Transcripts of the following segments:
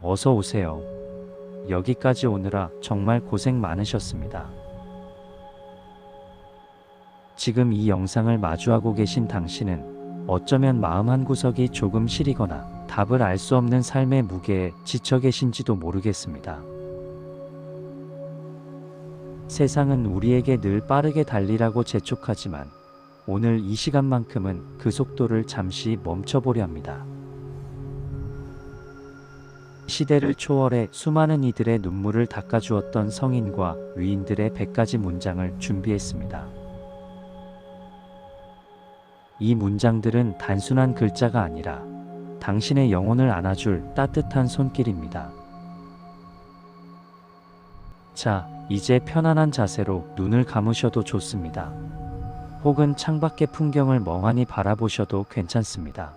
어서 오세요. 여기까지 오느라 정말 고생 많으셨습니다. 지금 이 영상을 마주하고 계신 당신은 어쩌면 마음 한구석이 조금 시리거나 답을 알 수 없는 삶의 무게에 지쳐 계신지도 모르겠습니다. 세상은 우리에게 늘 빠르게 달리라고 재촉하지만 오늘 이 시간만큼은 그 속도를 잠시 멈춰보려 합니다. 시대를 초월해 수많은 이들의 눈물을 닦아주었던 성인과 위인들의 100가지 문장을 준비했습니다. 이 문장들은 단순한 글자가 아니라 당신의 영혼을 안아줄 따뜻한 손길입니다. 자, 이제 편안한 자세로 눈을 감으셔도 좋습니다. 혹은 창밖의 풍경을 멍하니 바라보셔도 괜찮습니다.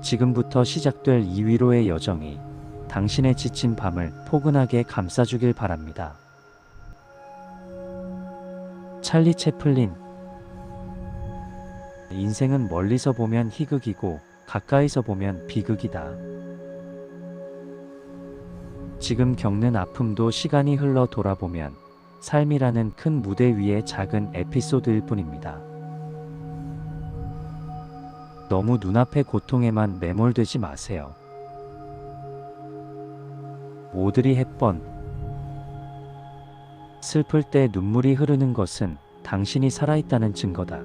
지금부터 시작될 이 위로의 여정이 당신의 지친 밤을 포근하게 감싸주길 바랍니다. 찰리 채플린. 인생은 멀리서 보면 희극이고 가까이서 보면 비극이다. 지금 겪는 아픔도 시간이 흘러 돌아보면 삶이라는 큰 무대 위의 작은 에피소드일 뿐입니다. 너무 눈앞의 고통에만 매몰되지 마세요. 오드리 헵번. 슬플 때 눈물이 흐르는 것은 당신이 살아있다는 증거다.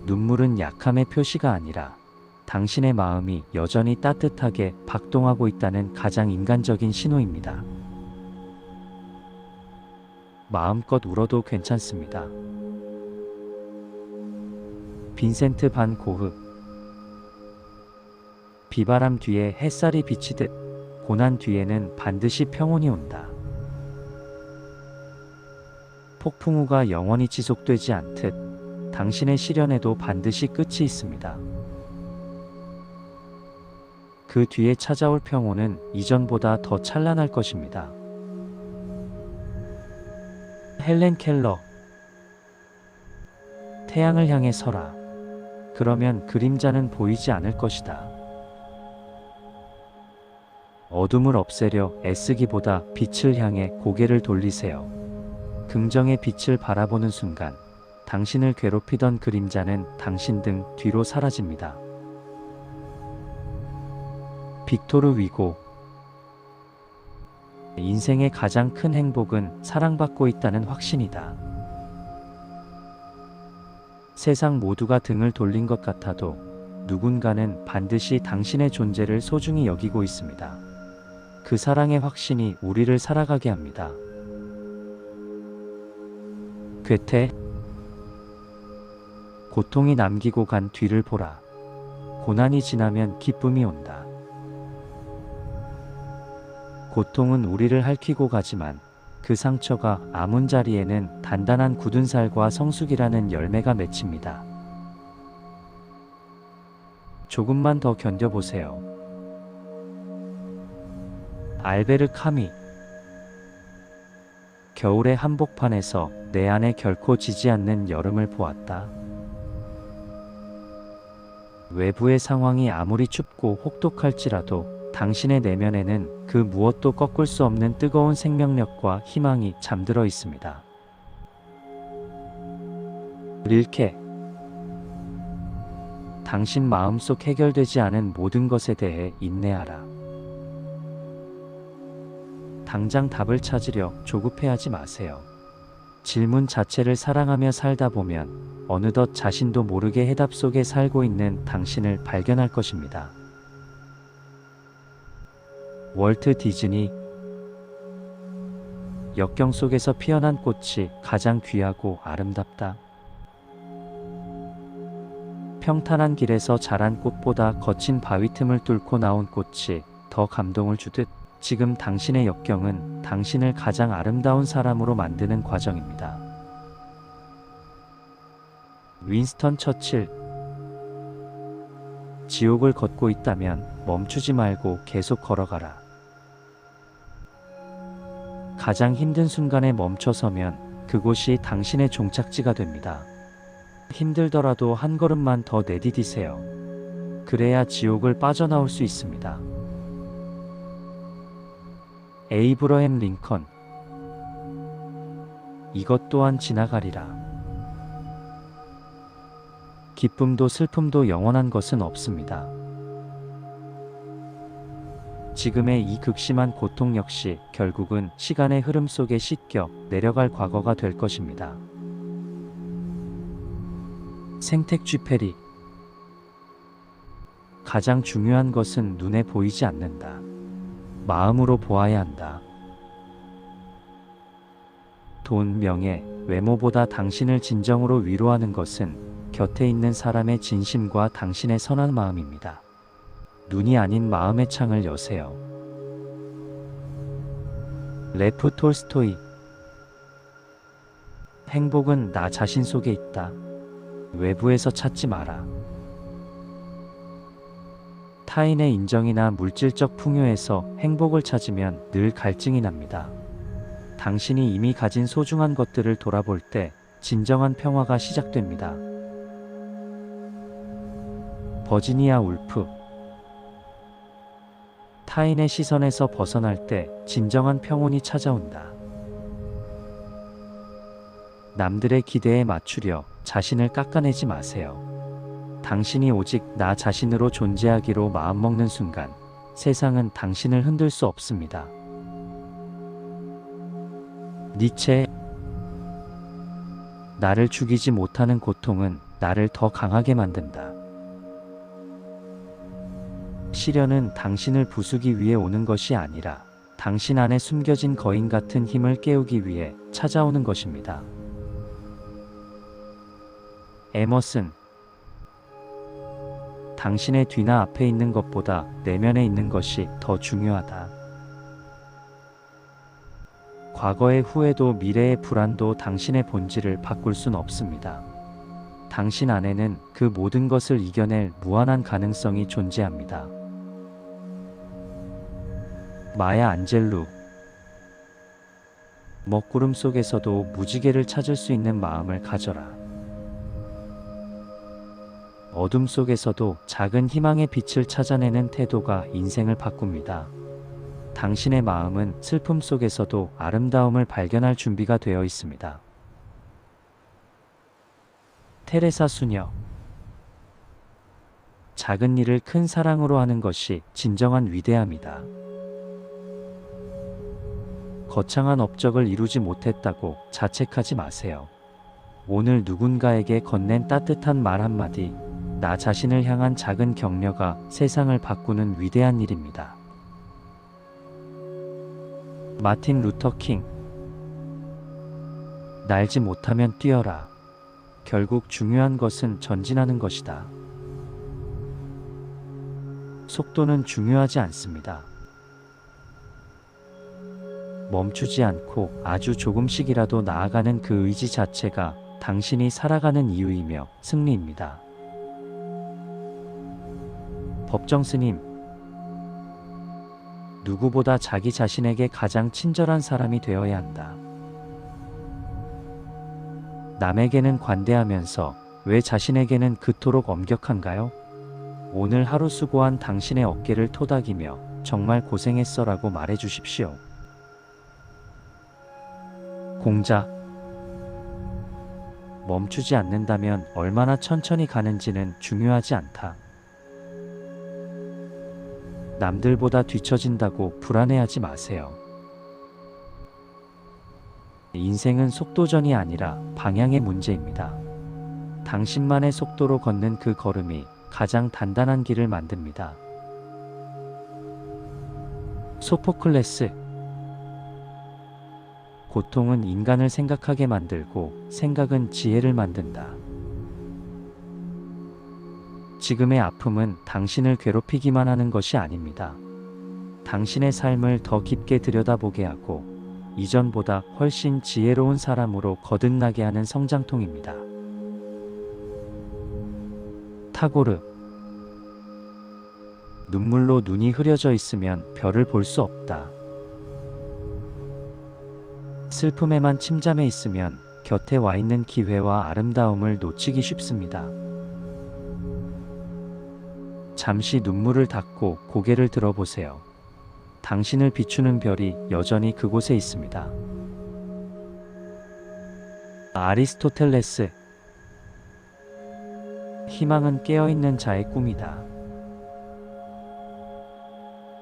눈물은 약함의 표시가 아니라 당신의 마음이 여전히 따뜻하게 박동하고 있다는 가장 인간적인 신호입니다. 마음껏 울어도 괜찮습니다. 빈센트 반 고흐. 비바람 뒤에 햇살이 비치듯 고난 뒤에는 반드시 평온이 온다. 폭풍우가 영원히 지속되지 않듯 당신의 시련에도 반드시 끝이 있습니다. 그 뒤에 찾아올 평온은 이전보다 더 찬란할 것입니다. 헬렌 켈러. 태양을 향해 서라. 그러면 그림자는 보이지 않을 것이다. 어둠을 없애려 애쓰기보다 빛을 향해 고개를 돌리세요. 긍정의 빛을 바라보는 순간 당신을 괴롭히던 그림자는 당신 등 뒤로 사라집니다. 빅토르 위고. 인생의 가장 큰 행복은 사랑받고 있다는 확신이다. 세상 모두가 등을 돌린 것 같아도 누군가는 반드시 당신의 존재를 소중히 여기고 있습니다. 그 사랑의 확신이 우리를 살아가게 합니다. 괴테. 고통이 남기고 간 뒤를 보라. 고난이 지나면 기쁨이 온다. 고통은 우리를 핥히고 가지만 그 상처가 아문 자리에는 단단한 굳은 살과 성숙이라는 열매가 맺힙니다. 조금만 더 견뎌보세요. 알베르 카미. 겨울의 한복판에서 내 안에 결코 지지 않는 여름을 보았다. 외부의 상황이 아무리 춥고 혹독할지라도 당신의 내면에는 그 무엇도 꺾을 수 없는 뜨거운 생명력과 희망이 잠들어 있습니다. 릴케. 당신 마음속 해결되지 않은 모든 것에 대해 인내하라. 당장 답을 찾으려 조급해하지 마세요. 질문 자체를 사랑하며 살다 보면 어느덧 자신도 모르게 해답 속에 살고 있는 당신을 발견할 것입니다. 월트 디즈니. 역경 속에서 피어난 꽃이 가장 귀하고 아름답다. 평탄한 길에서 자란 꽃보다 거친 바위 틈을 뚫고 나온 꽃이 더 감동을 주듯 지금 당신의 역경은 당신을 가장 아름다운 사람으로 만드는 과정입니다. 윈스턴 처칠. 지옥을 걷고 있다면 멈추지 말고 계속 걸어가라. 가장 힘든 순간에 멈춰서면 그곳이 당신의 종착지가 됩니다. 힘들더라도 한 걸음만 더 내디디세요. 그래야 지옥을 빠져나올 수 있습니다. 에이브러햄 링컨. 이것 또한 지나가리라. 기쁨도 슬픔도 영원한 것은 없습니다. 지금의 이 극심한 고통 역시 결국은 시간의 흐름 속에 씻겨 내려갈 과거가 될 것입니다. 생텍쥐페리. 가장 중요한 것은 눈에 보이지 않는다. 마음으로 보아야 한다. 돈, 명예, 외모보다 당신을 진정으로 위로하는 것은 곁에 있는 사람의 진심과 당신의 선한 마음입니다. 눈이 아닌 마음의 창을 여세요. 레프 톨스토이. 행복은 나 자신 속에 있다. 외부에서 찾지 마라. 타인의 인정이나 물질적 풍요에서 행복을 찾으면 늘 갈증이 납니다. 당신이 이미 가진 소중한 것들을 돌아볼 때 진정한 평화가 시작됩니다. 버지니아 울프. 타인의 시선에서 벗어날 때 진정한 평온이 찾아온다. 남들의 기대에 맞추려 자신을 깎아내지 마세요. 당신이 오직 나 자신으로 존재하기로 마음먹는 순간 세상은 당신을 흔들 수 없습니다. 니체. 나를 죽이지 못하는 고통은 나를 더 강하게 만든다. 시련은 당신을 부수기 위해 오는 것이 아니라 당신 안에 숨겨진 거인 같은 힘을 깨우기 위해 찾아오는 것입니다. 에머슨. 당신의 뒤나 앞에 있는 것보다 내면에 있는 것이 더 중요하다. 과거의 후회도 미래의 불안도 당신의 본질을 바꿀 순 없습니다. 당신 안에는 그 모든 것을 이겨낼 무한한 가능성이 존재합니다. 마야 안젤루. 먹구름 속에서도 무지개를 찾을 수 있는 마음을 가져라. 어둠 속에서도 작은 희망의 빛을 찾아내는 태도가 인생을 바꿉니다. 당신의 마음은 슬픔 속에서도 아름다움을 발견할 준비가 되어 있습니다. 테레사 수녀. 작은 일을 큰 사랑으로 하는 것이 진정한 위대함이다. 거창한 업적을 이루지 못했다고 자책하지 마세요. 오늘 누군가에게 건넨 따뜻한 말 한마디, 나 자신을 향한 작은 격려가 세상을 바꾸는 위대한 일입니다. 마틴 루터 킹. 날지 못하면 뛰어라. 결국 중요한 것은 전진하는 것이다. 속도는 중요하지 않습니다. 멈추지 않고 아주 조금씩이라도 나아가는 그 의지 자체가 당신이 살아가는 이유이며 승리입니다. 법정 스님. 누구보다 자기 자신에게 가장 친절한 사람이 되어야 한다. 남에게는 관대하면서 왜 자신에게는 그토록 엄격한가요? 오늘 하루 수고한 당신의 어깨를 토닥이며 정말 고생했어라고 말해주십시오. 공자. 멈추지 않는다면 얼마나 천천히 가는지는 중요하지 않다. 남들보다 뒤처진다고 불안해하지 마세요. 인생은 속도전이 아니라 방향의 문제입니다. 당신만의 속도로 걷는 그 걸음이 가장 단단한 길을 만듭니다. 소포클레스. 고통은 인간을 생각하게 만들고 생각은 지혜를 만든다. 지금의 아픔은 당신을 괴롭히기만 하는 것이 아닙니다. 당신의 삶을 더 깊게 들여다보게 하고 이전보다 훨씬 지혜로운 사람으로 거듭나게 하는 성장통입니다. 타고르. 눈물로 눈이 흐려져 있으면 별을 볼 수 없다. 슬픔에만 침잠해 있으면 곁에 와 있는 기회와 아름다움을 놓치기 쉽습니다. 잠시 눈물을 닦고 고개를 들어보세요. 당신을 비추는 별이 여전히 그곳에 있습니다. 아리스토텔레스. 희망은 깨어있는 자의 꿈이다.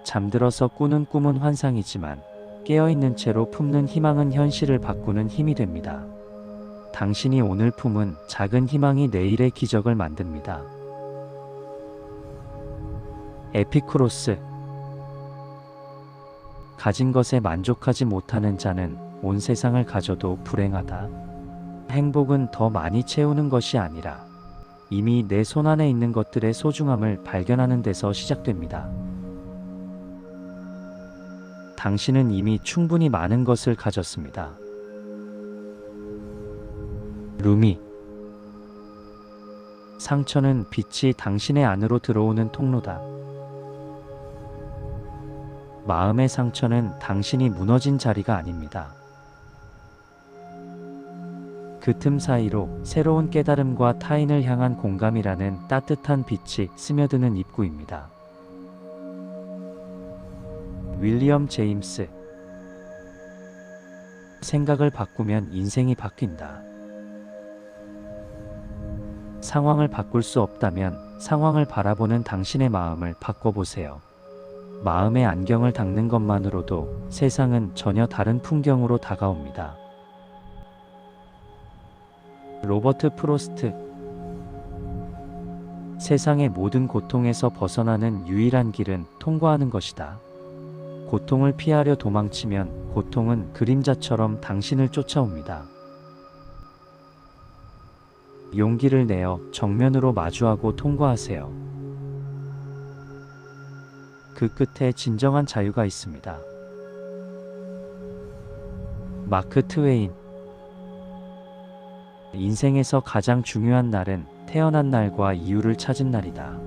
잠들어서 꾸는 꿈은 환상이지만 깨어있는 채로 품는 희망은 현실을 바꾸는 힘이 됩니다. 당신이 오늘 품은 작은 희망이 내일의 기적을 만듭니다. 에피쿠로스. 가진 것에 만족하지 못하는 자는 온 세상을 가져도 불행하다. 행복은 더 많이 채우는 것이 아니라 이미 내 손안에 있는 것들의 소중함을 발견하는 데서 시작됩니다. 당신은 이미 충분히 많은 것을 가졌습니다. 루미. 상처는 빛이 당신의 안으로 들어오는 통로다. 마음의 상처는 당신이 무너진 자리가 아닙니다. 그 틈 사이로 새로운 깨달음과 타인을 향한 공감이라는 따뜻한 빛이 스며드는 입구입니다. 윌리엄 제임스. 생각을 바꾸면 인생이 바뀐다. 상황을 바꿀 수 없다면 상황을 바라보는 당신의 마음을 바꿔보세요. 마음의 안경을 닦는 것만으로도 세상은 전혀 다른 풍경으로 다가옵니다. 로버트 프로스트. 세상의 모든 고통에서 벗어나는 유일한 길은 통과하는 것이다. 고통을 피하려 도망치면 고통은 그림자처럼 당신을 쫓아옵니다. 용기를 내어 정면으로 마주하고 통과하세요. 그 끝에 진정한 자유가 있습니다. 마크 트웨인. 인생에서 가장 중요한 날은 태어난 날과 이유를 찾은 날이다.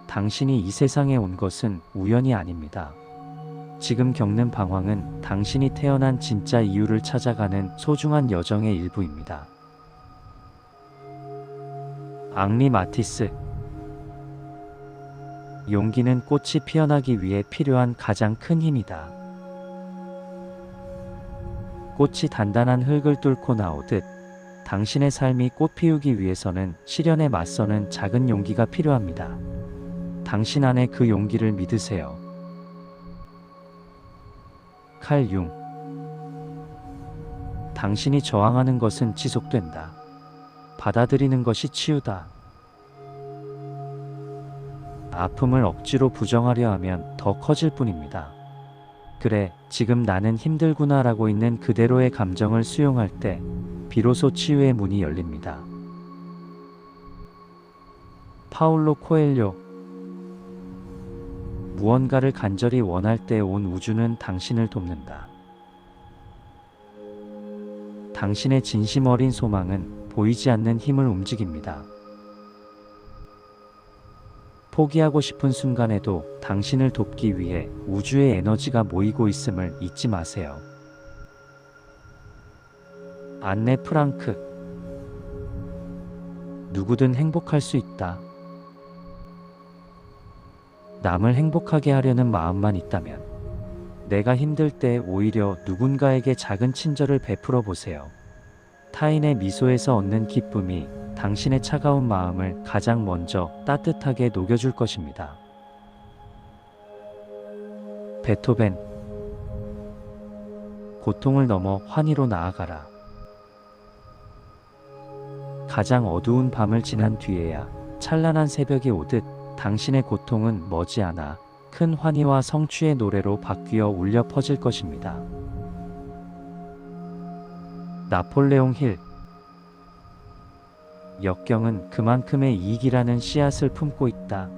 당신이 이 세상에 온 것은 우연이 아닙니다. 지금 겪는 방황은 당신이 태어난 진짜 이유를 찾아가는 소중한 여정의 일부입니다. 앙리 마티스. 용기는 꽃이 피어나기 위해 필요한 가장 큰 힘이다. 꽃이 단단한 흙을 뚫고 나오듯 당신의 삶이 꽃 피우기 위해서는 시련에 맞서는 작은 용기가 필요합니다. 당신 안에 그 용기를 믿으세요. 칼 융. 당신이 저항하는 것은 지속된다. 받아들이는 것이 치유다. 아픔을 억지로 부정하려 하면 더 커질 뿐입니다. 그래, 지금 나는 힘들구나 라고 있는 그대로의 감정을 수용할 때 비로소 치유의 문이 열립니다. 파울로 코엘료. 무언가를 간절히 원할 때 온 우주는 당신을 돕는다. 당신의 진심 어린 소망은 보이지 않는 힘을 움직입니다. 포기하고 싶은 순간에도 당신을 돕기 위해 우주의 에너지가 모이고 있음을 잊지 마세요. 안네 프랑크. 누구든 행복할 수 있다. 남을 행복하게 하려는 마음만 있다면 내가 힘들 때 오히려 누군가에게 작은 친절을 베풀어 보세요. 타인의 미소에서 얻는 기쁨이 당신의 차가운 마음을 가장 먼저 따뜻하게 녹여줄 것입니다. 베토벤. 고통을 넘어 환희로 나아가라. 가장 어두운 밤을 지난 뒤에야 찬란한 새벽이 오듯 당신의 고통은 머지않아 큰 환희와 성취의 노래로 바뀌어 울려 퍼질 것입니다. 나폴레옹 힐. 역경은 그만큼의 이익이라는 씨앗을 품고 있다.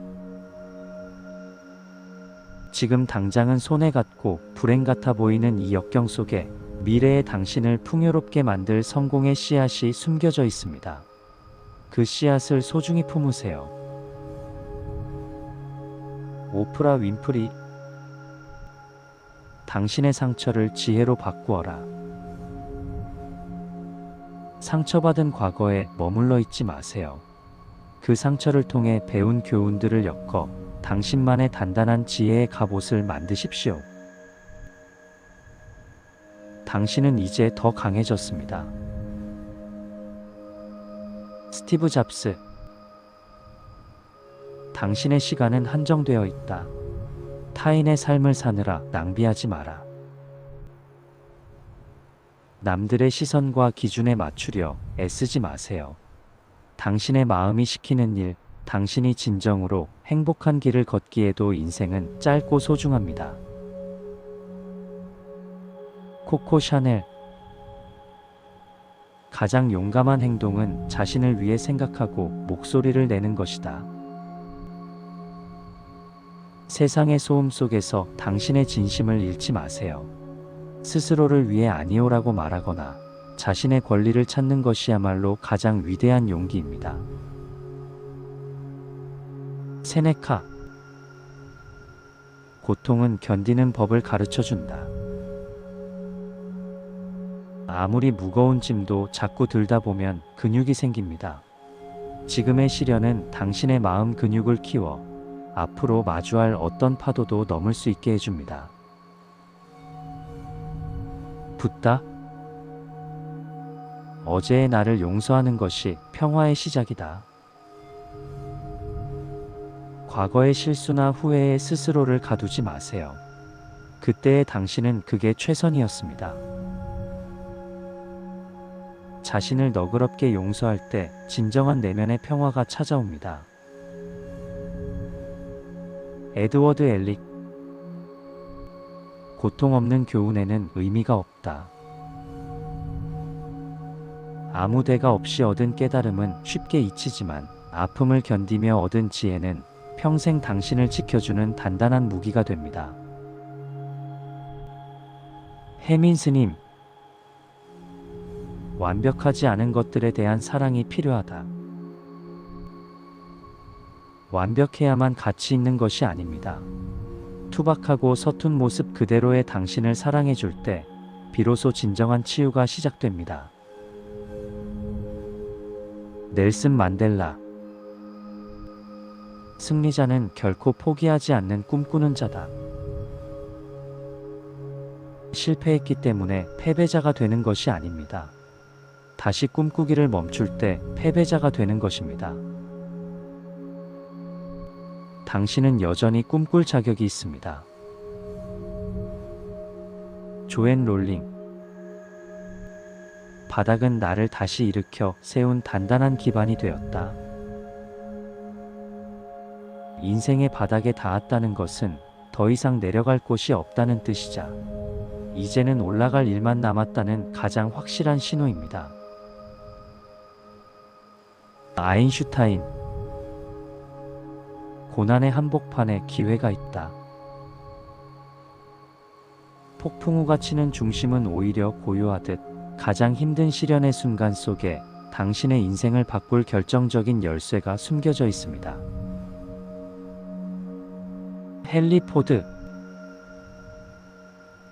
지금 당장은 손해 같고 불행 같아 보이는 이 역경 속에 미래의 당신을 풍요롭게 만들 성공의 씨앗이 숨겨져 있습니다. 그 씨앗을 소중히 품으세요. 오프라 윈프리. 당신의 상처를 지혜로 바꾸어라. 상처받은 과거에 머물러 있지 마세요. 그 상처를 통해 배운 교훈들을 엮어 당신만의 단단한 지혜의 갑옷을 만드십시오. 당신은 이제 더 강해졌습니다. 스티브 잡스. 당신의 시간은 한정되어 있다. 타인의 삶을 사느라 낭비하지 마라. 남들의 시선과 기준에 맞추려 애쓰지 마세요. 당신의 마음이 시키는 일, 당신이 진정으로 행복한 길을 걷기에도 인생은 짧고 소중합니다. 코코 샤넬. 가장 용감한 행동은 자신을 위해 생각하고 목소리를 내는 것이다. 세상의 소음 속에서 당신의 진심을 잃지 마세요. 스스로를 위해 아니오라고 말하거나 자신의 권리를 찾는 것이야말로 가장 위대한 용기입니다. 세네카. 고통은 견디는 법을 가르쳐준다. 아무리 무거운 짐도 자꾸 들다 보면 근육이 생깁니다. 지금의 시련은 당신의 마음 근육을 키워 앞으로 마주할 어떤 파도도 넘을 수 있게 해줍니다. 붓다. 어제의 나를 용서하는 것이 평화의 시작이다. 과거의 실수나 후회에 스스로를 가두지 마세요. 그때의 당신은 그게 최선이었습니다. 자신을 너그럽게 용서할 때 진정한 내면의 평화가 찾아옵니다. 에드워드 엘릭. 고통 없는 교훈에는 의미가 없다. 아무 대가 없이 얻은 깨달음은 쉽게 잊히지만 아픔을 견디며 얻은 지혜는 평생 당신을 지켜주는 단단한 무기가 됩니다. 혜민 스님. 완벽하지 않은 것들에 대한 사랑이 필요하다. 완벽해야만 가치 있는 것이 아닙니다. 투박하고 서툰 모습 그대로의 당신을 사랑해 줄 때 비로소 진정한 치유가 시작됩니다. 넬슨 만델라. 승리자는 결코 포기하지 않는 꿈꾸는 자다. 실패했기 때문에 패배자가 되는 것이 아닙니다. 다시 꿈꾸기를 멈출 때 패배자가 되는 것입니다. 당신은 여전히 꿈꿀 자격이 있습니다. 조앤 롤링. 바닥은 나를 다시 일으켜 세운 단단한 기반이 되었다. 인생의 바닥에 닿았다는 것은 더 이상 내려갈 곳이 없다는 뜻이자 이제는 올라갈 일만 남았다는 가장 확실한 신호입니다. 아인슈타인. 고난의 한복판에 기회가 있다. 폭풍우가 치는 중심은 오히려 고요하듯 가장 힘든 시련의 순간 속에 당신의 인생을 바꿀 결정적인 열쇠가 숨겨져 있습니다. 헨리 포드.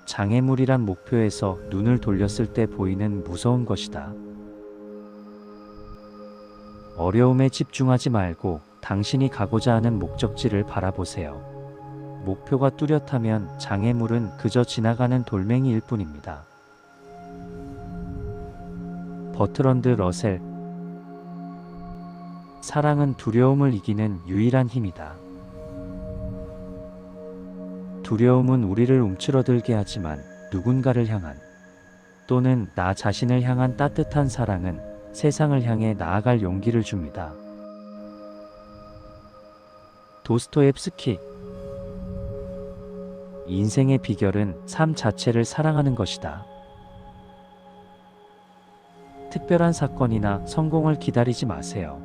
장애물이란 목표에서 눈을 돌렸을 때 보이는 무서운 것이다. 어려움에 집중하지 말고 당신이 가고자 하는 목적지를 바라보세요. 목표가 뚜렷하면 장애물은 그저 지나가는 돌멩이일 뿐입니다. 버트런드 러셀. 사랑은 두려움을 이기는 유일한 힘이다. 두려움은 우리를 움츠러들게 하지만 누군가를 향한 또는 나 자신을 향한 따뜻한 사랑은 세상을 향해 나아갈 용기를 줍니다. 도스토옙스키. 인생의 비결은 삶 자체를 사랑하는 것이다. 특별한 사건이나 성공을 기다리지 마세요.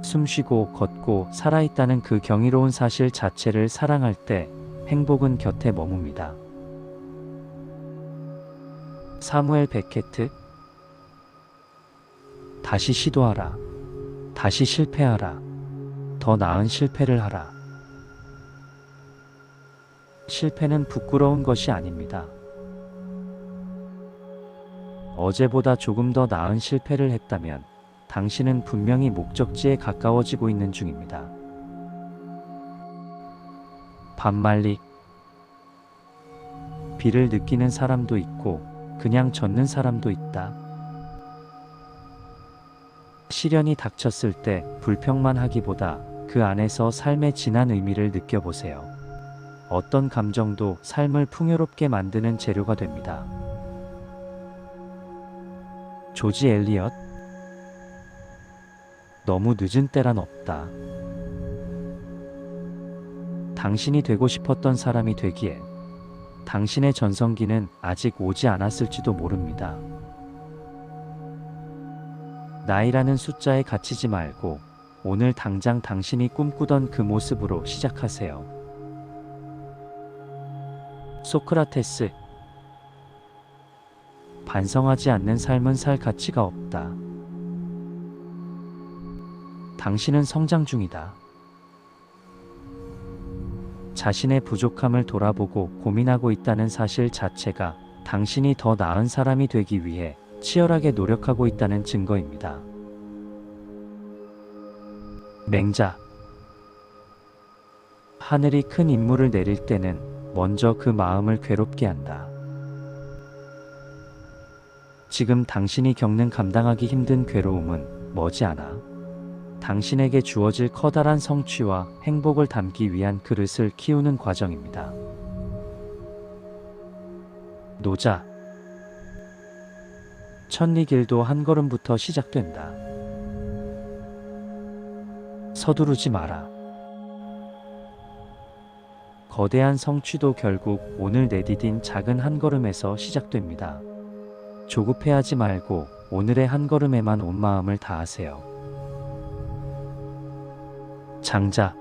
숨쉬고 걷고 살아있다는 그 경이로운 사실 자체를 사랑할 때 행복은 곁에 머뭅니다. 사무엘 베케트. 다시 시도하라. 다시 실패하라. 더 나은 실패를 하라. 실패는 부끄러운 것이 아닙니다. 어제보다 조금 더 나은 실패를 했다면 당신은 분명히 목적지에 가까워지고 있는 중입니다. 반말릭. 비를 느끼는 사람도 있고 그냥 젖는 사람도 있다. 시련이 닥쳤을 때 불평만 하기보다 그 안에서 삶의 진한 의미를 느껴보세요. 어떤 감정도 삶을 풍요롭게 만드는 재료가 됩니다. 조지 엘리엇. 너무 늦은 때란 없다. 당신이 되고 싶었던 사람이 되기에 당신의 전성기는 아직 오지 않았을지도 모릅니다. 나이라는 숫자에 갇히지 말고 오늘 당장 당신이 꿈꾸던 그 모습으로 시작하세요. 소크라테스. 반성하지 않는 삶은 살 가치가 없다. 당신은 성장 중이다. 자신의 부족함을 돌아보고 고민하고 있다는 사실 자체가 당신이 더 나은 사람이 되기 위해 치열하게 노력하고 있다는 증거입니다. 맹자. 하늘이 큰 임무를 내릴 때는 먼저 그 마음을 괴롭게 한다. 지금 당신이 겪는 감당하기 힘든 괴로움은 머지않아 당신에게 주어질 커다란 성취와 행복을 담기 위한 그릇을 키우는 과정입니다. 노자. 천리 길도 한 걸음부터 시작된다. 서두르지 마라. 거대한 성취도 결국 오늘 내디딘 작은 한 걸음에서 시작됩니다. 조급해하지 말고 오늘의 한 걸음에만 온 마음을 다하세요. 장자.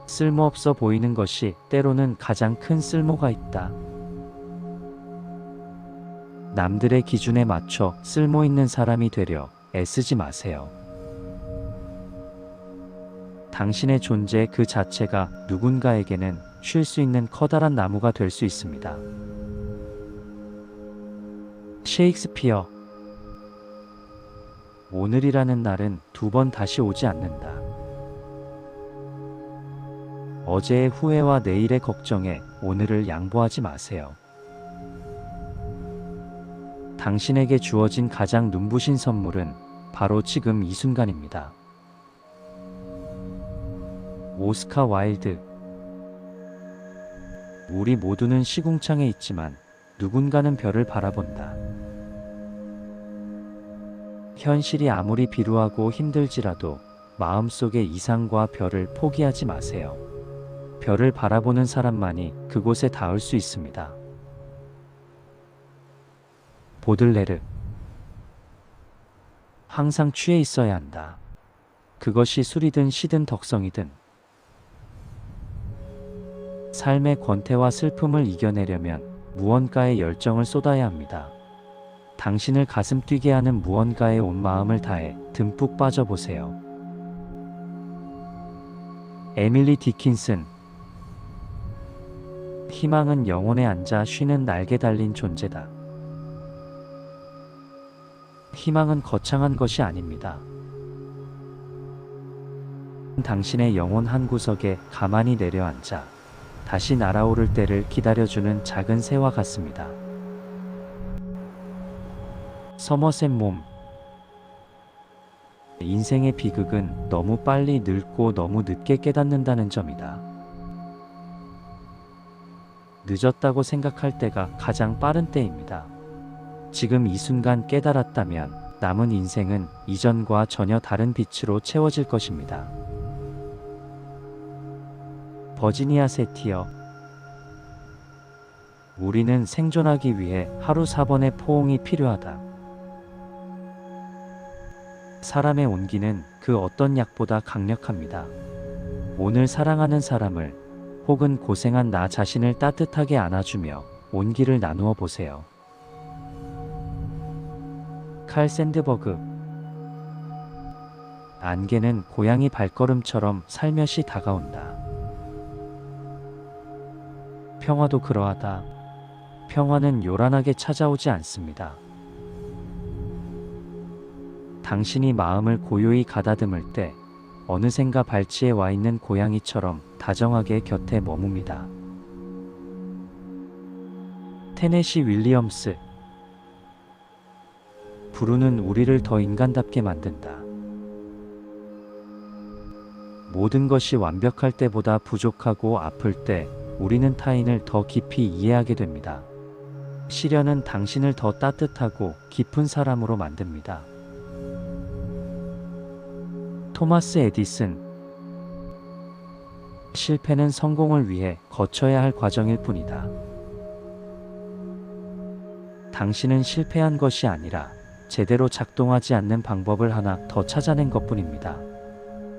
쓸모없어 보이는 것이 때로는 가장 큰 쓸모가 있다. 남들의 기준에 맞춰 쓸모있는 사람이 되려 애쓰지 마세요. 당신의 존재 그 자체가 누군가에게는 쉴 수 있는 커다란 나무가 될 수 있습니다. 셰익스피어. 오늘이라는 날은 두 번 다시 오지 않는다. 어제의 후회와 내일의 걱정에 오늘을 양보하지 마세요. 당신에게 주어진 가장 눈부신 선물은 바로 지금 이 순간입니다. 오스카 와일드. 우리 모두는 시궁창에 있지만 누군가는 별을 바라본다. 현실이 아무리 비루하고 힘들지라도 마음속의 이상과 별을 포기하지 마세요. 별을 바라보는 사람만이 그곳에 닿을 수 있습니다. 보들레르. 항상 취해 있어야 한다. 그것이 술이든 시든 덕성이든. 삶의 권태와 슬픔을 이겨내려면 무언가에 열정을 쏟아야 합니다. 당신을 가슴 뛰게 하는 무언가에 온 마음을 다해 듬뿍 빠져보세요. 에밀리 디킨슨. 희망은 영혼에 앉아 쉬는 날개 달린 존재다. 희망은 거창한 것이 아닙니다. 당신의 영혼 한 구석에 가만히 내려앉아 다시 날아오를 때를 기다려주는 작은 새와 같습니다. 서머셋 mom。 인생의 비극은 너무 빨리 늙고 너무 늦게 깨닫는다는 점이다. 늦었다고 생각할 때가 가장 빠른 때입니다. 지금 이 순간 깨달았다면 남은 인생은 이전과 전혀 다른 빛으로 채워질 것입니다. 버지니아 세티어. 우리는 생존하기 위해 하루 4번의 포옹이 필요하다. 사람의 온기는 그 어떤 약보다 강력합니다. 오늘 사랑하는 사람을 혹은 고생한 나 자신을 따뜻하게 안아주며 온기를 나누어 보세요. 칼 샌드버그. 안개는 고양이 발걸음처럼 살며시 다가온다. 평화도 그러하다. 평화는 요란하게 찾아오지 않습니다. 당신이 마음을 고요히 가다듬을 때 어느샌가 발치에 와 있는 고양이처럼 다정하게 곁에 머뭅니다. 테네시 윌리엄스. 부르는 우리를 더 인간답게 만든다. 모든 것이 완벽할 때보다 부족하고 아플 때 우리는 타인을 더 깊이 이해하게 됩니다. 시련은 당신을 더 따뜻하고 깊은 사람으로 만듭니다. 토마스 에디슨. 실패는 성공을 위해 거쳐야 할 과정일 뿐이다. 당신은 실패한 것이 아니라 제대로 작동하지 않는 방법을 하나 더 찾아낸 것뿐입니다.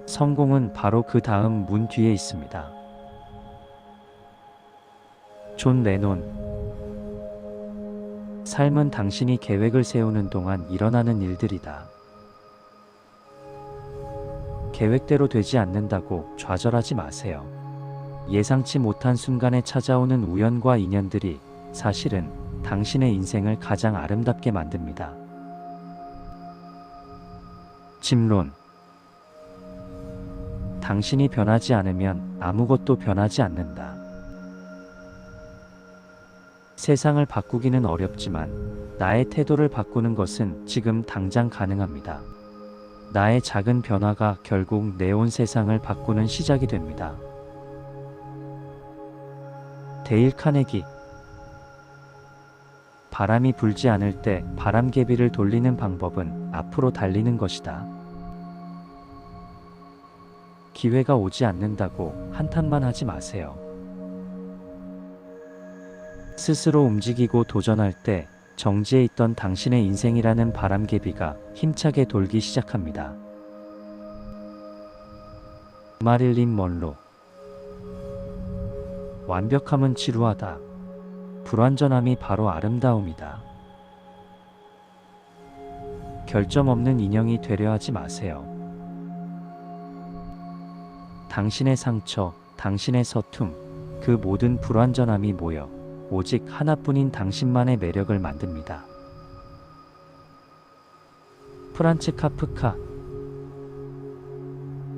성공은 바로 그 다음 문 뒤에 있습니다. 존 레논. 삶은 당신이 계획을 세우는 동안 일어나는 일들이다. 계획대로 되지 않는다고 좌절하지 마세요. 예상치 못한 순간에 찾아오는 우연과 인연들이 사실은 당신의 인생을 가장 아름답게 만듭니다. 짐론. 당신이 변하지 않으면 아무것도 변하지 않는다. 세상을 바꾸기는 어렵지만 나의 태도를 바꾸는 것은 지금 당장 가능합니다. 나의 작은 변화가 결국 내 온 세상을 바꾸는 시작이 됩니다. 데일 카네기. 바람이 불지 않을 때 바람개비를 돌리는 방법은 앞으로 달리는 것이다. 기회가 오지 않는다고 한탄만 하지 마세요. 스스로 움직이고 도전할 때 정지해 있던 당신의 인생이라는 바람개비가 힘차게 돌기 시작합니다. 마릴린 먼로. 완벽함은 지루하다. 불완전함이 바로 아름다움이다. 결점 없는 인형이 되려 하지 마세요. 당신의 상처, 당신의 서툼, 그 모든 불완전함이 모여 오직 하나뿐인 당신만의 매력을 만듭니다. 프란츠 카프카.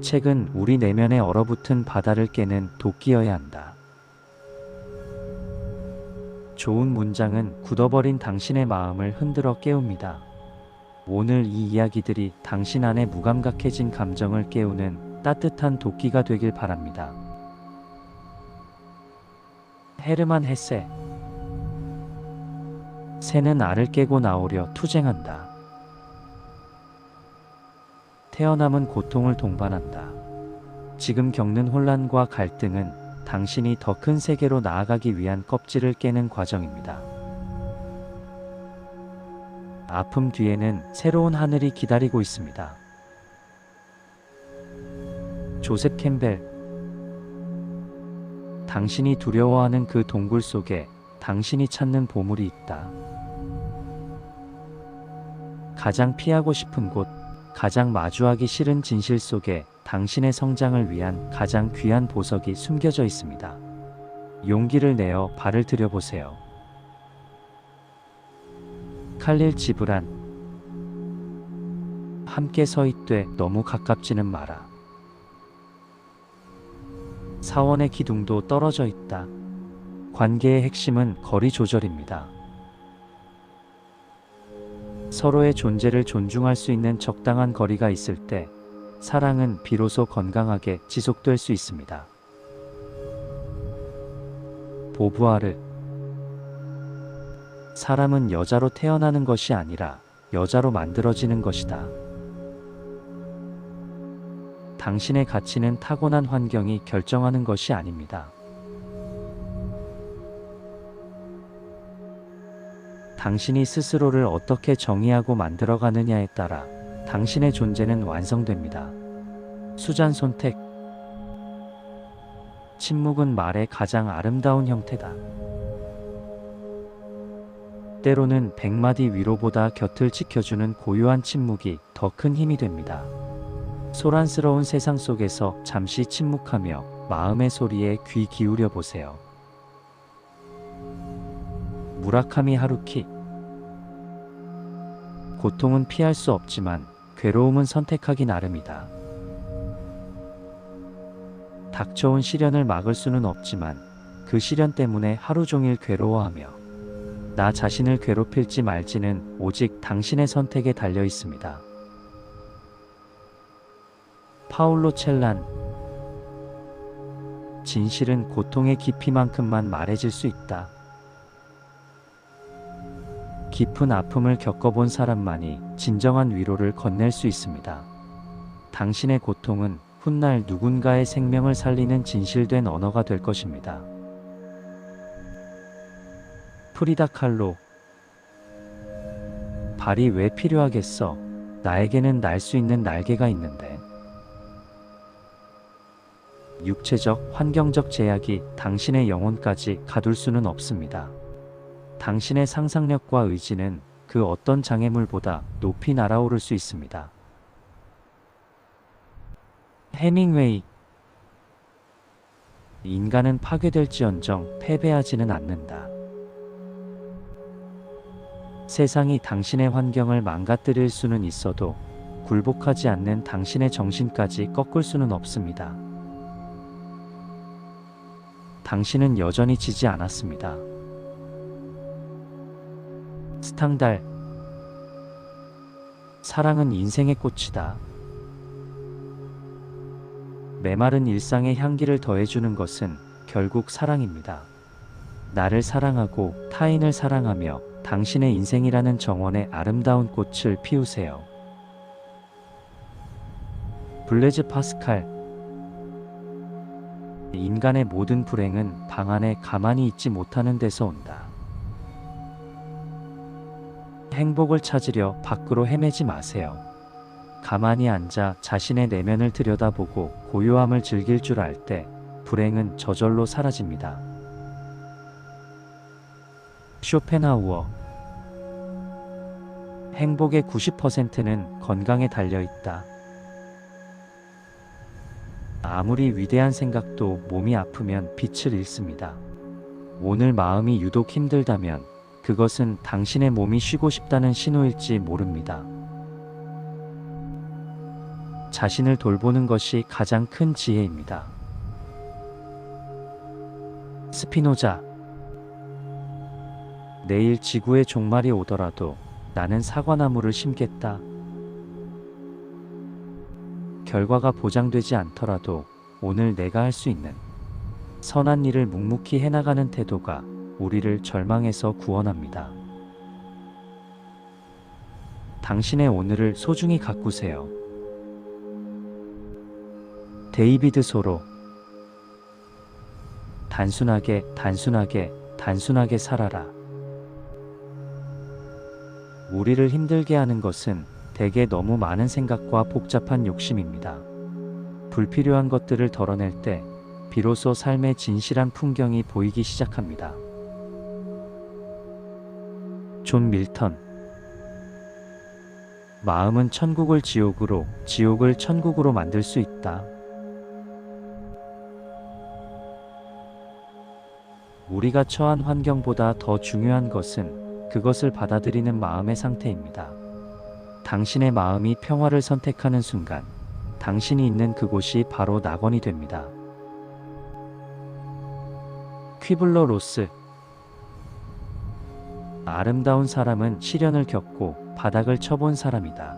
책은 우리 내면에 얼어붙은 바다를 깨는 도끼여야 한다. 좋은 문장은 굳어버린 당신의 마음을 흔들어 깨웁니다. 오늘 이 이야기들이 당신 안에 무감각해진 감정을 깨우는 따뜻한 도끼가 되길 바랍니다. 헤르만 헤세. 새는 알을 깨고 나오려 투쟁한다. 태어남은 고통을 동반한다. 지금 겪는 혼란과 갈등은 당신이 더 큰 세계로 나아가기 위한 껍질을 깨는 과정입니다. 아픔 뒤에는 새로운 하늘이 기다리고 있습니다. 조셉 캠벨. 당신이 두려워하는 그 동굴 속에 당신이 찾는 보물이 있다. 가장 피하고 싶은 곳, 가장 마주하기 싫은 진실 속에 당신의 성장을 위한 가장 귀한 보석이 숨겨져 있습니다. 용기를 내어 발을 들여보세요. 칼릴 지브란. 함께 서 있되 너무 가깝지는 마라. 사원의 기둥도 떨어져 있다. 관계의 핵심은 거리 조절입니다. 서로의 존재를 존중할 수 있는 적당한 거리가 있을 때 사랑은 비로소 건강하게 지속될 수 있습니다. 보부아르. 사람은 여자로 태어나는 것이 아니라 여자로 만들어지는 것이다. 당신의 가치는 타고난 환경이 결정하는 것이 아닙니다. 당신이 스스로를 어떻게 정의하고 만들어가느냐에 따라 당신의 존재는 완성됩니다. 수잔 손택. 침묵은 말의 가장 아름다운 형태다. 때로는 100마디 위로보다 곁을 지켜주는 고요한 침묵이 더 큰 힘이 됩니다. 소란스러운 세상 속에서 잠시 침묵하며 마음의 소리에 귀 기울여 보세요. 무라카미 하루키. 고통은 피할 수 없지만 괴로움은 선택하기 나름이다. 닥쳐온 시련을 막을 수는 없지만 그 시련 때문에 하루 종일 괴로워하며 나 자신을 괴롭힐지 말지는 오직 당신의 선택에 달려 있습니다. 파울로 첼란. 진실은 고통의 깊이만큼만 말해질 수 있다. 깊은 아픔을 겪어본 사람만이 진정한 위로를 건넬 수 있습니다. 당신의 고통은 훗날 누군가의 생명을 살리는 진실된 언어가 될 것입니다. 프리다 칼로. 발이 왜 필요하겠어? 나에게는 날 수 있는 날개가 있는데. 육체적, 환경적 제약이 당신의 영혼까지 가둘 수는 없습니다. 당신의 상상력과 의지는 그 어떤 장애물보다 높이 날아오를 수 있습니다. 해밍웨이. 인간은 파괴될지언정 패배하지는 않는다. 세상이 당신의 환경을 망가뜨릴 수는 있어도 굴복하지 않는 당신의 정신까지 꺾을 수는 없습니다. 당신은 여전히 지지 않았습니다. 스탕달. 사랑은 인생의 꽃이다. 메마른 일상에 향기를 더해주는 것은 결국 사랑입니다. 나를 사랑하고 타인을 사랑하며 당신의 인생이라는 정원에 아름다운 꽃을 피우세요. 블레즈 파스칼. 인간의 모든 불행은 방 안에 가만히 있지 못하는 데서 온다. 행복을 찾으려 밖으로 헤매지 마세요. 가만히 앉아 자신의 내면을 들여다보고 고요함을 즐길 줄 알 때 불행은 저절로 사라집니다. 쇼펜하우어. 행복의 90%는 건강에 달려있다. 아무리 위대한 생각도 몸이 아프면 빛을 잃습니다. 오늘 마음이 유독 힘들다면 그것은 당신의 몸이 쉬고 싶다는 신호일지 모릅니다. 자신을 돌보는 것이 가장 큰 지혜입니다. 스피노자. 내일 지구의 종말이 오더라도 나는 사과나무를 심겠다. 결과가 보장되지 않더라도 오늘 내가 할 수 있는 선한 일을 묵묵히 해나가는 태도가 우리를 절망에서 구원합니다. 당신의 오늘을 소중히 가꾸세요. 데이비드 소로. 단순하게, 단순하게, 단순하게 살아라. 우리를 힘들게 하는 것은 대개 너무 많은 생각과 복잡한 욕심입니다. 불필요한 것들을 덜어낼 때 비로소 삶의 진실한 풍경이 보이기 시작합니다. 존 밀턴. 마음은 천국을 지옥으로, 지옥을 천국으로 만들 수 있다. 우리가 처한 환경보다 더 중요한 것은 그것을 받아들이는 마음의 상태입니다. 당신의 마음이 평화를 선택하는 순간 당신이 있는 그곳이 바로 낙원이 됩니다. 퀴블러 로스. 아름다운 사람은 시련을 겪고 바닥을 쳐본 사람이다.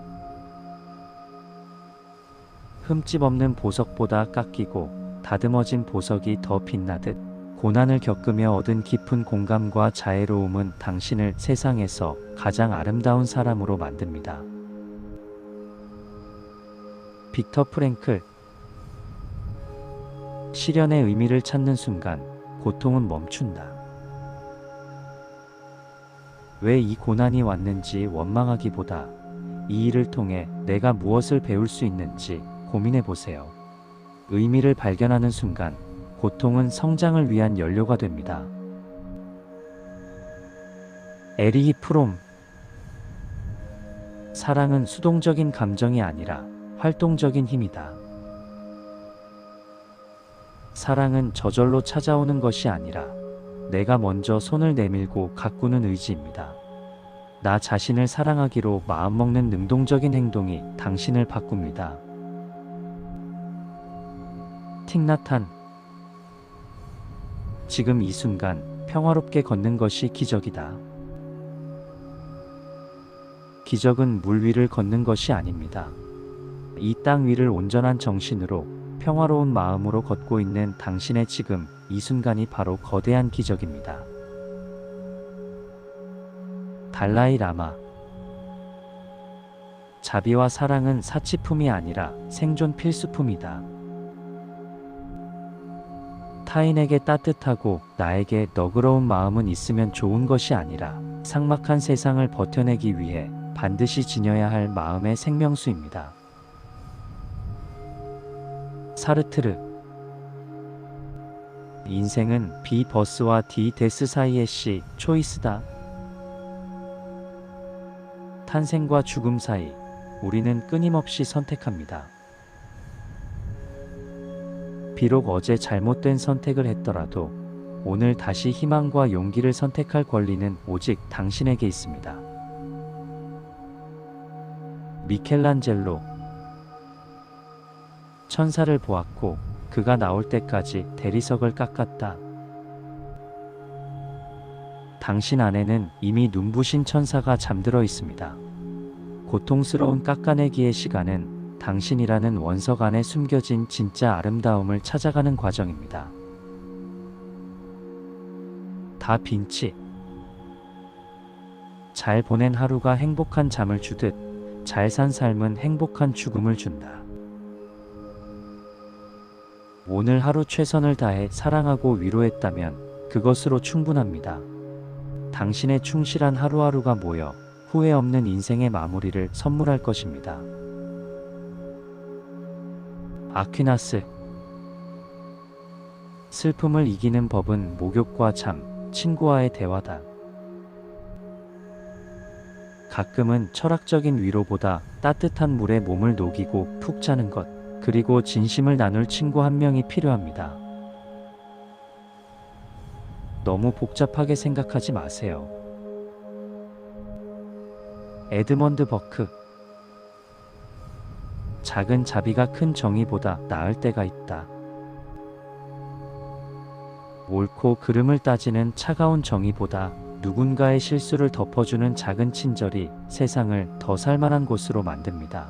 흠집 없는 보석보다 깎이고 다듬어진 보석이 더 빛나듯 고난을 겪으며 얻은 깊은 공감과 자애로움은 당신을 세상에서 가장 아름다운 사람으로 만듭니다. 빅터 프랭클. 시련의 의미를 찾는 순간 고통은 멈춘다. 왜 이 고난이 왔는지 원망하기보다 이 일을 통해 내가 무엇을 배울 수 있는지 고민해 보세요. 의미를 발견하는 순간 고통은 성장을 위한 연료가 됩니다. 에리히 프롬. 사랑은 수동적인 감정이 아니라 활동적인 힘이다. 사랑은 저절로 찾아오는 것이 아니라 내가 먼저 손을 내밀고 가꾸는 의지입니다. 나 자신을 사랑하기로 마음먹는 능동적인 행동이 당신을 바꿉니다. 틱나탄. 지금 이 순간 평화롭게 걷는 것이 기적이다. 기적은 물 위를 걷는 것이 아닙니다. 이 땅 위를 온전한 정신으로 평화로운 마음으로 걷고 있는 당신의 지금 이 순간이 바로 거대한 기적입니다. 달라이 라마. 자비와 사랑은 사치품이 아니라 생존 필수품이다. 타인에게 따뜻하고 나에게 너그러운 마음은 있으면 좋은 것이 아니라 삭막한 세상을 버텨내기 위해 반드시 지녀야 할 마음의 생명수입니다. 사르트르. 인생은 B 버스와 D 데스 사이의 C 초이스다. 탄생과 죽음 사이 우리는 끊임없이 선택합니다. 비록 어제 잘못된 선택을 했더라도 오늘 다시 희망과 용기를 선택할 권리는 오직 당신에게 있습니다. 미켈란젤로. 천사를 보았고 그가 나올 때까지 대리석을 깎았다. 당신 안에는 이미 눈부신 천사가 잠들어 있습니다. 고통스러운 깎아내기의 시간은 당신이라는 원석 안에 숨겨진 진짜 아름다움을 찾아가는 과정입니다. 다빈치. 잘 보낸 하루가 행복한 잠을 주듯 잘 산 삶은 행복한 죽음을 준다. 오늘 하루 최선을 다해 사랑하고 위로했다면 그것으로 충분합니다. 당신의 충실한 하루하루가 모여 후회 없는 인생의 마무리를 선물할 것입니다. 아퀴나스. 슬픔을 이기는 법은 목욕과 잠, 친구와의 대화다. 가끔은 철학적인 위로보다 따뜻한 물에 몸을 녹이고 푹 자는 것, 그리고 진심을 나눌 친구 한 명이 필요합니다. 너무 복잡하게 생각하지 마세요. 에드먼드 버크. 작은 자비가 큰 정의보다 나을 때가 있다. 옳고 그름을 따지는 차가운 정의보다 누군가의 실수를 덮어주는 작은 친절이 세상을 더 살만한 곳으로 만듭니다.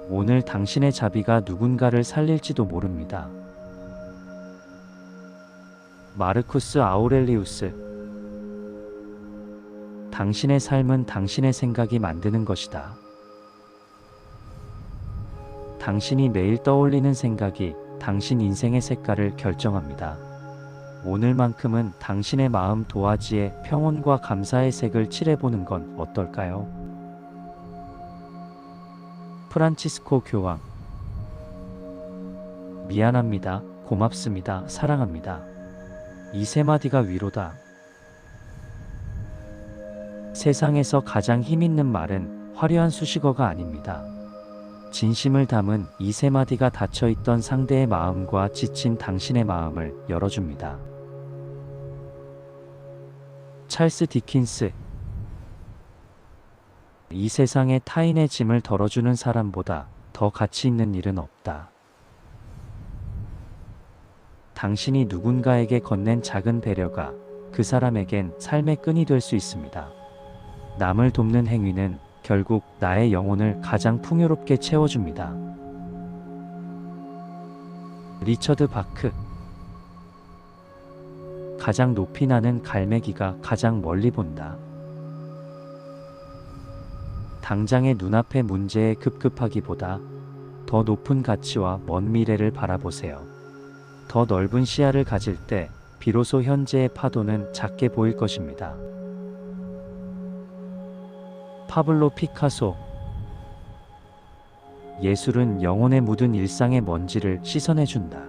오늘 당신의 자비가 누군가를 살릴지도 모릅니다. 마르쿠스 아우렐리우스. 당신의 삶은 당신의 생각이 만드는 것이다. 당신이 매일 떠올리는 생각이 당신 인생의 색깔을 결정합니다. 오늘만큼은 당신의 마음 도화지에 평온과 감사의 색을 칠해보는 건 어떨까요? 프란치스코 교황. 미안합니다. 고맙습니다. 사랑합니다. 이 세 마디가 위로다. 세상에서 가장 힘있는 말은 화려한 수식어가 아닙니다. 진심을 담은 이 세 마디가 닫혀있던 상대의 마음과 지친 당신의 마음을 열어줍니다. 찰스 디킨스. 이 세상에 타인의 짐을 덜어주는 사람보다 더 가치 있는 일은 없다. 당신이 누군가에게 건넨 작은 배려가 그 사람에겐 삶의 끈이 될 수 있습니다. 남을 돕는 행위는 결국 나의 영혼을 가장 풍요롭게 채워줍니다. 리처드 바크. 가장 높이 나는 갈매기가 가장 멀리 본다. 당장의 눈앞의 문제에 급급하기보다 더 높은 가치와 먼 미래를 바라보세요. 더 넓은 시야를 가질 때 비로소 현재의 파도는 작게 보일 것입니다. 파블로 피카소. 예술은 영혼에 묻은 일상의 먼지를 씻어내준다.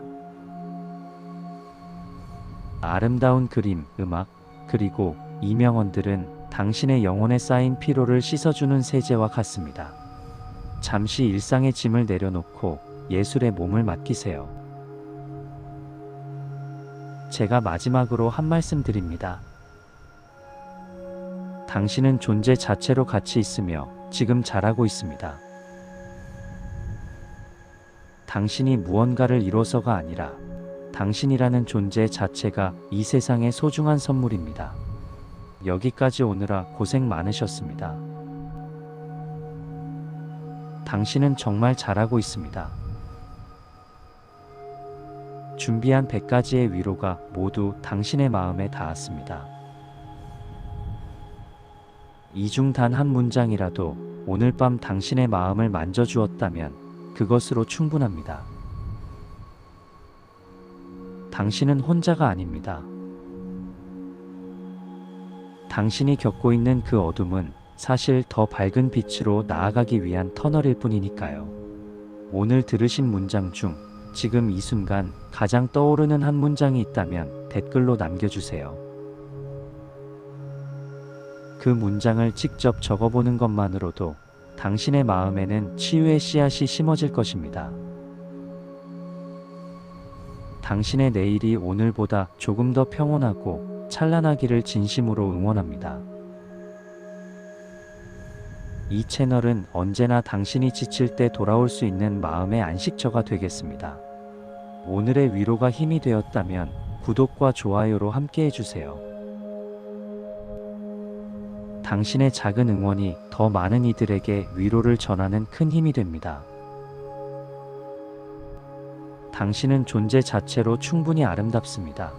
아름다운 그림, 음악, 그리고 이 명언들은 당신의 영혼에 쌓인 피로를 씻어주는 세제와 같습니다. 잠시 일상의 짐을 내려놓고 예술에 몸을 맡기세요. 제가 마지막으로 한 말씀 드립니다. 당신은 존재 자체로 가치 있으며 지금 잘하고 있습니다. 당신이 무언가를 이뤄서가 아니라 당신이라는 존재 자체가 이 세상의 소중한 선물입니다. 여기까지 오느라 고생 많으셨습니다. 당신은 정말 잘하고 있습니다. 준비한 100가지의 위로가 모두 당신의 마음에 닿았습니다. 이 중 단 한 문장이라도 오늘 밤 당신의 마음을 만져주었다면 그것으로 충분합니다. 당신은 혼자가 아닙니다. 당신이 겪고 있는 그 어둠은 사실 더 밝은 빛으로 나아가기 위한 터널일 뿐이니까요. 오늘 들으신 문장 중 지금 이 순간 가장 떠오르는 한 문장이 있다면 댓글로 남겨주세요. 그 문장을 직접 적어보는 것만으로도 당신의 마음에는 치유의 씨앗이 심어질 것입니다. 당신의 내일이 오늘보다 조금 더 평온하고 찬란하기를 진심으로 응원합니다. 이 채널은 언제나 당신이 지칠 때 돌아올 수 있는 마음의 안식처가 되겠습니다. 오늘의 위로가 힘이 되었다면 구독과 좋아요로 함께 해주세요. 당신의 작은 응원이 더 많은 이들에게 위로를 전하는 큰 힘이 됩니다. 당신은 존재 자체로 충분히 아름답습니다.